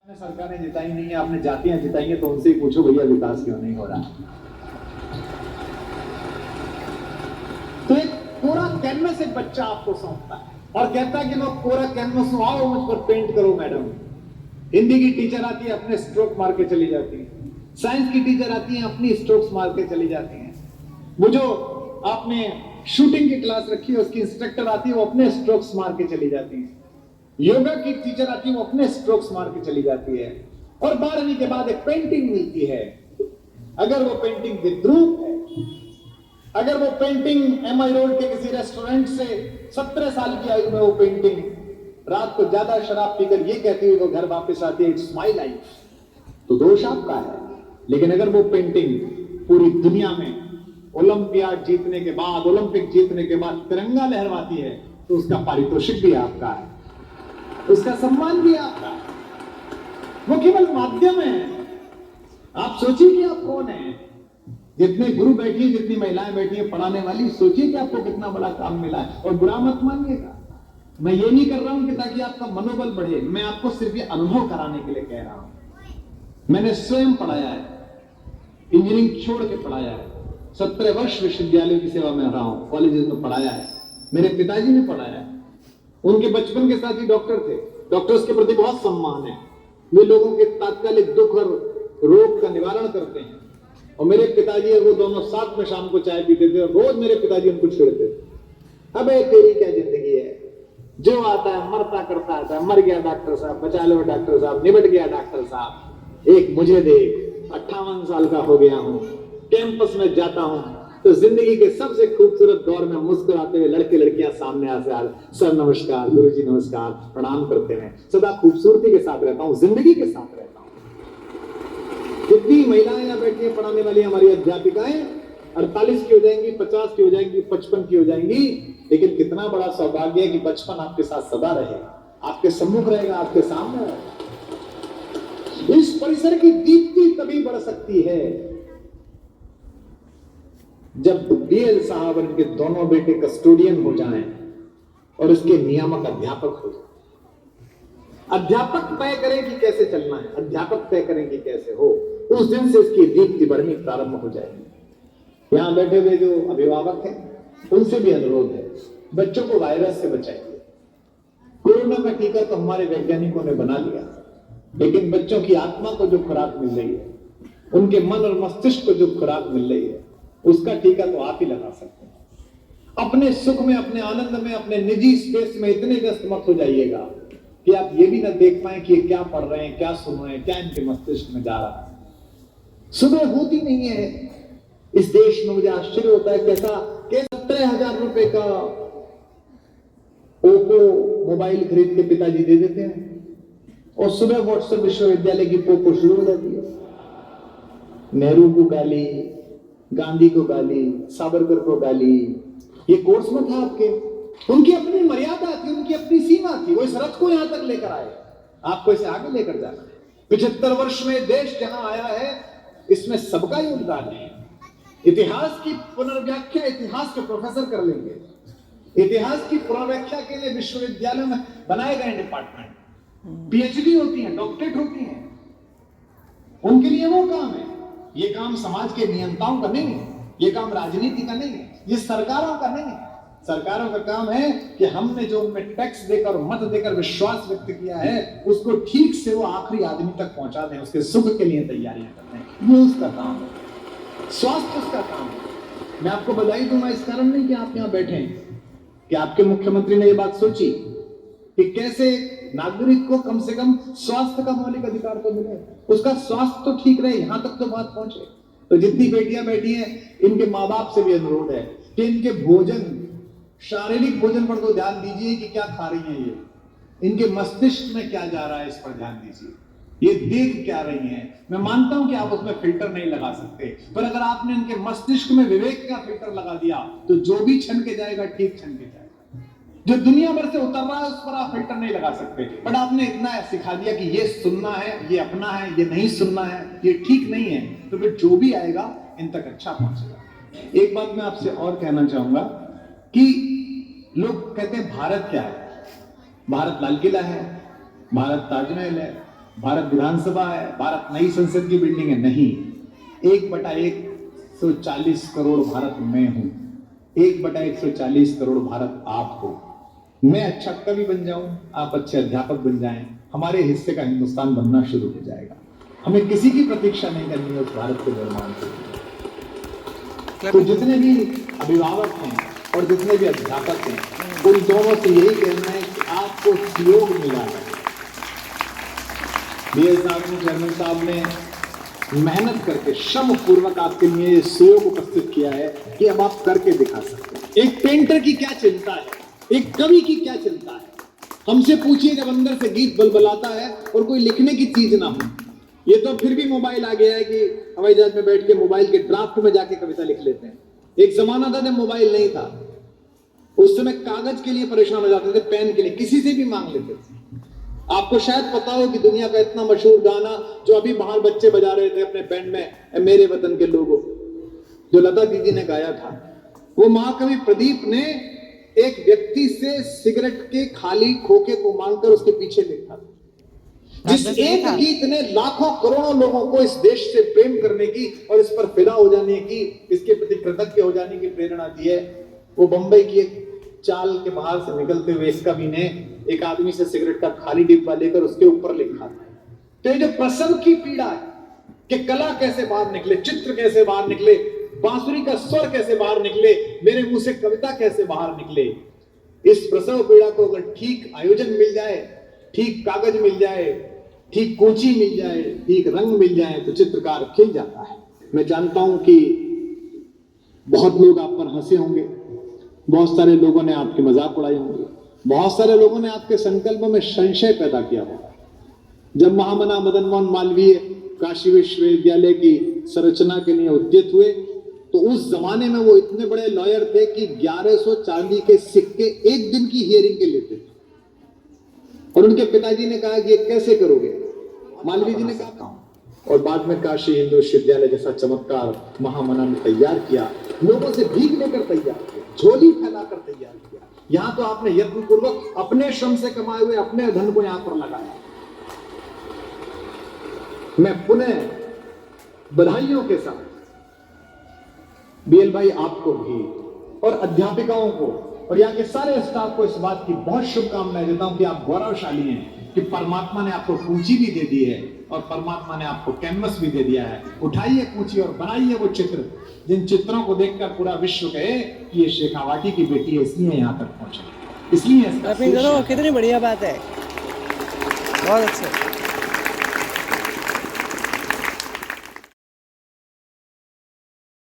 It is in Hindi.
सरकारें जिताई नहीं है, आपने जातियां जिताई हैं, तो उनसे ही पूछो भैया विकास क्यों नहीं हो रहा। तो एक पूरा कैनवस एक बच्चा आपको सौंपता है और कहता है कि मैं पूरा कैनवस आओ मुझ पर पेंट करो मैडम। हिंदी की टीचर आती है, अपने स्ट्रोक मार के चली जाती है। साइंस की टीचर आती है, अपनी स्ट्रोक्स मार के चली जाती है। वो जो आपने शूटिंग की क्लास रखी है, उसकी इंस्ट्रक्टर आती है, वो अपने स्ट्रोक्स मार के चली जाती है। योगा की टीचर आती है, वो अपने स्ट्रोक्स मार के चली जाती है। और 12वीं के बाद एक पेंटिंग मिलती है। अगर वो पेंटिंग विद्रूप है, अगर वो पेंटिंग एमआई रोड के किसी रेस्टोरेंट से 17 साल की आयु में वो पेंटिंग रात को ज्यादा शराब पीकर ये कहती हुई वो घर वापस आती है, इट्स माई लाइफ, तो दोष आपका है। लेकिन अगर वो पेंटिंग पूरी दुनिया में ओलंपियाड जीतने के बाद, ओलंपिक जीतने के बाद तिरंगा लहराती है, तो उसका पारितोषिक भी आपका है, उसका सम्मान भी आपका है। वो केवल माध्यम है। आप सोचिए कि आप कौन है। जितने गुरु बैठी है, जितनी महिलाएं बैठी हैं पढ़ाने वाली, सोचिए कि आपको कितना बड़ा काम मिला है। और बुरा मत मानिएगा, मैं ये नहीं कर रहा हूं कि ताकि आपका मनोबल बढ़े, मैं आपको सिर्फ ये अनुभव कराने के लिए कह रहा हूं। मैंने स्वयं पढ़ाया है, इंजीनियरिंग छोड़ के पढ़ाया है, 17 वर्ष विश्वविद्यालय की सेवा में रहा हूं, कॉलेजेस में पढ़ाया है, मेरे पिताजी ने पढ़ाया है। उनके बचपन के साथ ही डॉक्टर थे, डॉक्टर्स के प्रति बहुत सम्मान है। वे लोगों के तात्कालिक दुख और रोग का निवारण करते हैं। और मेरे पिताजी और वो दोनों साथ में शाम को चाय पीते थे और रोज मेरे पिताजी उनको छेड़ते थे। अबे तेरी क्या जिंदगी है, जो आता है मरता करता आता है, मर गया डॉक्टर साहब, बचा लो डॉक्टर साहब, निबट गया डॉक्टर साहब, एक मुझे देख, 58 साल का हो गया हूं, कैंपस में जाता हूं तो जिंदगी के सबसे खूबसूरत दौर में मुस्कुराते हुए लड़के लड़कियां सामने आते हैं, सर नमस्कार, गुरुजी नमस्कार, प्रणाम करते हैं। सदा खूबसूरती के साथ रहता हूं, जिंदगी के साथ रहता हूं। कितनी महिलाएं यहाँ बैठी हैं पढ़ाने वाली, हमारी अध्यापिकाएं 48 की हो जाएंगी, 50 की हो जाएंगी, 55 की हो जाएंगी, लेकिन कितना बड़ा सौभाग्य है कि बचपन आपके साथ सदा रहे, आपके सम्मुख रहेगा, आपके सामने रहेगा। इस परिसर की दीप्ति तभी बढ़ सकती है जब डीएल साहब और इनके दोनों बेटे कस्टोडियन हो जाएं और इसके नियामक अध्यापक हो जाएं। अध्यापक तय करें कि कैसे चलना है, अध्यापक तय करें कि कैसे हो, उस दिन से इसकी दीप्ति बढ़नी प्रारंभ हो जाएगी। यहां बैठे हुए जो अभिभावक हैं, उनसे भी अनुरोध है, बच्चों को वायरस से बचाइए। कोरोना का टीका तो हमारे वैज्ञानिकों ने बना लिया, लेकिन बच्चों की आत्मा को जो खुराक मिल रही है, उनके मन और मस्तिष्क को जो खुराक मिल रही है, उसका टीका तो आप ही लगा सकते हैं। अपने सुख में, अपने आनंद में, अपने निजी स्पेस में इतने व्यस्त मत हो जाइएगा कि आप ये भी ना देख पाए कि ये क्या पढ़ रहे हैं, क्या सुन रहे हैं, क्या इनके मस्तिष्क में जा रहा है। सुबह होती नहीं है इस देश में। मुझे आश्चर्य होता है कैसा 17,000 रुपए का ओप्पो मोबाइल खरीद के पिताजी दे देते हैं और सुबह व्हाट्सएप विश्वविद्यालय की पोपो शुरू हो जाती है। नेहरू को गाली, गांधी को गाली, सावरकर को गाली। ये कोर्स में था आपके, उनकी अपनी मर्यादा थी, उनकी अपनी सीमा थी। वो इस रथ को यहां तक लेकर आए, आपको इसे आगे लेकर जाना है। 75 वर्ष में देश जहां आया है, इसमें सबका योगदान है। इतिहास की पुनर्व्याख्या इतिहास के प्रोफेसर कर लेंगे। इतिहास की पुनर्व्याख्या के लिए विश्वविद्यालय में बनाए गए डिपार्टमेंट, पीएचडी होती है, डॉक्टरेट होती है, उनके लिए वो काम है। ये काम समाज के नियंताओं का नहीं है, ये काम राजनीति का नहीं है, ये सरकारों का नहीं है। सरकारों का काम है कि हमने जो उनमें टैक्स देकर, मत देकर विश्वास व्यक्त किया है, उसको ठीक से वो आखिरी आदमी तक पहुंचा दें, उसके सुख के लिए तैयारियां करते हैं। ये उसका काम है, स्वास्थ्य उसका काम है। मैं आपको बधाई दूंगा इस कारण नहीं कि आप यहां बैठे हैं, कि आपके मुख्यमंत्री ने ये बात सोची कि कैसे नागरिक को कम से कम स्वास्थ्य का मौलिक अधिकार तो मिले, उसका स्वास्थ्य तो ठीक रहे, यहां तक तो बात पहुंचे। तो जितनी बेटियां बैठी हैं, इनके माँ बाप से भी अनुरोध है कि इनके भोजन, शारीरिक भोजन पर तो ध्यान दीजिए कि क्या खा रही हैं, ये इनके मस्तिष्क में क्या जा रहा है, इस पर ध्यान दीजिए। ये देख क्या रही हैं। मैं मानता हूं कि आप उसमें फिल्टर नहीं लगा सकते, पर अगर आपने इनके मस्तिष्क में विवेक का फिल्टर लगा दिया, तो जो भी छन के जाएगा ठीक छन के जाएगा। जो दुनिया भर से उतर रहा है, उस पर आप फिल्टर नहीं लगा सकते, बट आपने इतना सिखा दिया कि ये सुनना है, ये अपना है, ये नहीं सुनना है, ये ठीक नहीं है, तो फिर जो भी आएगा इन तक अच्छा पहुंचेगा। एक बात मैं आपसे और कहना चाहूंगा कि लोग कहते हैं भारत क्या है, भारत लाल किला है, भारत ताजमहल है, भारत विधानसभा है, भारत नई संसद की बिल्डिंग है, नहीं। 1/140 करोड़ भारत मैं हूं, 1/140 करोड़ भारत आप हो। मैं अच्छा कवि बन जाऊं, आप अच्छे अध्यापक बन जाएं, हमारे हिस्से का हिंदुस्तान बनना शुरू हो जाएगा। हमें किसी की प्रतीक्षा नहीं करनी है उस भारत के निर्माण के लिए। तो जितने भी अभिभावक हैं और जितने भी अध्यापक हैं, उन दोनों से यही कहना है कि आपको सहयोग मिला है। बीएस साहब ने, चेयरमैन साहब ने मेहनत करके श्रम पूर्वक आपके लिए सहयोग उपस्थित किया है कि अब आप करके दिखा सकते हैं। एक पेंटर की क्या चिंता है, एक कवि की क्या चिंता है। हमसे पूछिए जब अंदर से गीत बलबलाता है और कोई लिखने की चीज ना हो। ये तो फिर भी मोबाइल आ गया है कि हवाई जहाज में बैठ के मोबाइल के ड्राफ्ट में जाके कविता लिख लेते हैं। एक जमाना था जब मोबाइल नहीं था, उस समय कागज के लिए परेशान हो जाते थे, पेन के लिए किसी से भी मांग लेते थे। आपको शायद पता हो कि दुनिया का इतना मशहूर गाना जो अभी बाहर बच्चे बजा रहे थे अपने बैंड में, मेरे वतन के लोगों, जो लता दीदी ने गाया था, वो महाकवि प्रदीप ने एक व्यक्ति से सिगरेट के खाली खोखे को मांगकर उसके पीछे लिखा था। जिस एक गीत ने लाखों करोड़ों लोगों को इस देश से प्रेम करने की और इस पर फिदा हो जाने की, इसके प्रति कृतज्ञ हो जाने की प्रेरणा दी है, वो बंबई की एक चाल के बाहर से निकलते हुए इस कवि ने एक आदमी से सिगरेट का खाली डिब्बा लेकर उसके ऊपर लिखा था। तो ये जो प्रसव की पीड़ा है कि कला कैसे बाहर निकले, चित्र कैसे बाहर निकले, बांसुरी का स्वर कैसे बाहर निकले, मेरे मुंह से कविता कैसे बाहर निकले, इस प्रसव पीड़ा को अगर ठीक आयोजन मिल जाए, ठीक कागज मिल जाए, ठीक कोची मिल जाए, ठीक रंग मिल जाए, तो चित्रकार खिल जाता है। मैं जानता हूं कि बहुत लोग आप पर हंसे होंगे, बहुत सारे लोगों ने आपकी मजाक उड़ाई होंगी, बहुत सारे लोगों ने आपके संकल्प में संशय पैदा किया होगा। जब महामना मदन मोहन मालवीय काशी विश्वविद्यालय की संरचना के लिए उद्यत हुए, तो उस जमाने में वो इतने बड़े लॉयर थे कि 1100 चांदी के सिक्के एक दिन की हियरिंग के लेते थे। और उनके पिताजी ने कहा कि ये कैसे करोगे? मालवीय जी ने कहा, और बाद में काशी हिंदू विश्वविद्यालय जैसा चमत्कार महामना ने तैयार किया, लोगों से भीख लेकर तैयार किया, झोली फैलाकर तैयार किया। यहां तो आपने यत्न पूर्वक अपने श्रम से कमाए हुए अपने धन को यहां पर लगाया। मैं पुनः बधाइयों के साथ बीएल भाई आपको भी और अध्यापिकाओं को और यहाँ के सारे स्टाफ को इस बात की बहुत शुभकामनाएं देता हूं कि आप गौरवशाली हैं कि परमात्मा ने आपको पूंजी भी दे दी है और परमात्मा ने आपको कैनवस भी दे दिया है। उठाइए पूंजी और बनाइए वो चित्र जिन चित्रों को देखकर पूरा विश्व कहे कि ये शेखावाटी की बेटी है, इसलिए यहाँ तक पहुंचे, इसलिए कितनी बढ़िया बात है, बहुत अच्छा।